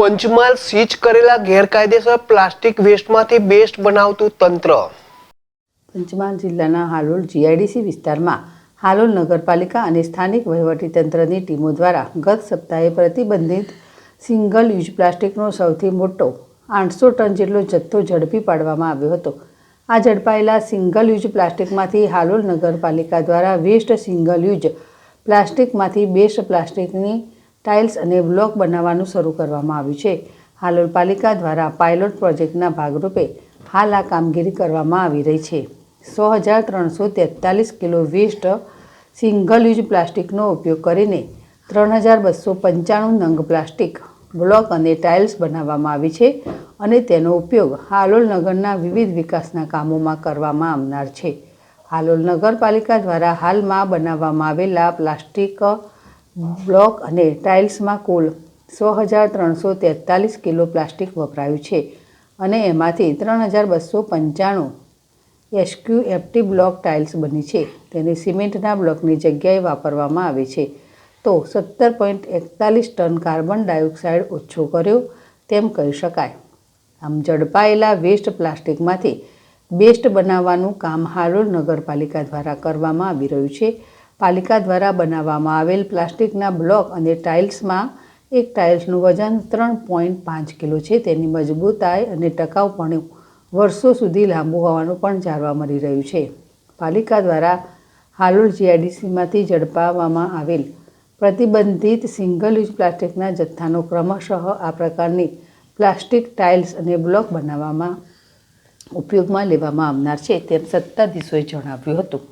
Panchmahal seize કરેલા ગેરકાયદેસર plastic વેસ્ટમાંથી best બનાવતું તંત્ર। પંચમહાલ જિલ્લાના હાલોલ જીઆઈડીસી વિસ્તારમાં હાલોલ નગરપાલિકા અને સ્થાનિક વહીવટીતંત્રની ટીમો દ્વારા ગત સપ્તાહે પ્રતિબંધિત સિંગલ યુઝ પ્લાસ્ટિકનો સૌથી મોટો 800 ટન જેટલો જથ્થો ઝડપી પાડવામાં આવ્યો હતો। આ ઝડપાયેલા સિંગલ યુઝ પ્લાસ્ટિકમાંથી હાલોલ નગરપાલિકા દ્વારા વેસ્ટ સિંગલ યુઝ પ્લાસ્ટિકમાંથી બેસ્ટ પ્લાસ્ટિકની ટાઇલ્સ અને બ્લોક બનાવવાનું શરૂ કરવામાં આવ્યું છે। હાલોલ પાલિકા દ્વારા પાયલોટ પ્રોજેક્ટના ભાગરૂપે હાલ આ કામગીરી કરવામાં આવી રહી છે। 100,343 કિલો વેસ્ટ સિંગલ યુઝ પ્લાસ્ટિકનો ઉપયોગ કરીને 3,295 નંગ પ્લાસ્ટિક બ્લોક અને ટાઇલ્સ બનાવવામાં આવી છે અને તેનો ઉપયોગ હાલોલ નગરના વિવિધ વિકાસના કામોમાં કરવામાં આવનાર છે। હાલોલ નગરપાલિકા દ્વારા હાલમાં બનાવવામાં આવેલા પ્લાસ્ટિક બ્લોક અને ટાઇલ્સમાં કુલ 100,343 કિલો પ્લાસ્ટિક વપરાયું છે અને એમાંથી 3,295 SQFT બ્લોક ટાઇલ્સ બની છે। તેને સિમેન્ટના બ્લોકની જગ્યાએ વાપરવામાં આવે છે તો 17.41 ટન કાર્બન ડાયોક્સાઇડ ઓછો કર્યો તેમ કહી શકાય। આમ ઝડપાયેલા વેસ્ટ પ્લાસ્ટિકમાંથી બેસ્ટ બનાવવાનું કામ હાલોલ નગરપાલિકા દ્વારા કરવામાં આવી રહ્યું છે। પાલિકા દ્વારા બનાવવામાં આવેલ પ્લાસ્ટિકના બ્લોક અને ટાઇલ્સમાં એક ટાઇલ્સનું વજન 3.5 કિલો છે। તેની મજબૂતાઈ અને ટકાઉપણું વર્ષો સુધી લાંબુ હોવાનું પણ જાણવા મળી રહ્યું છે। પાલિકા દ્વારા હાલોલ જીઆઈડીસીમાંથી ઝડપાવવામાં આવેલ પ્રતિબંધિત સિંગલ યુઝ પ્લાસ્ટિકના જથ્થાનો ક્રમશઃ આ પ્રકારની પ્લાસ્ટિક ટાઇલ્સ અને બ્લોક બનાવવામાં ઉપયોગમાં લેવામાં આવનાર છે તેમ સત્તાધીશોએ જણાવ્યું હતું।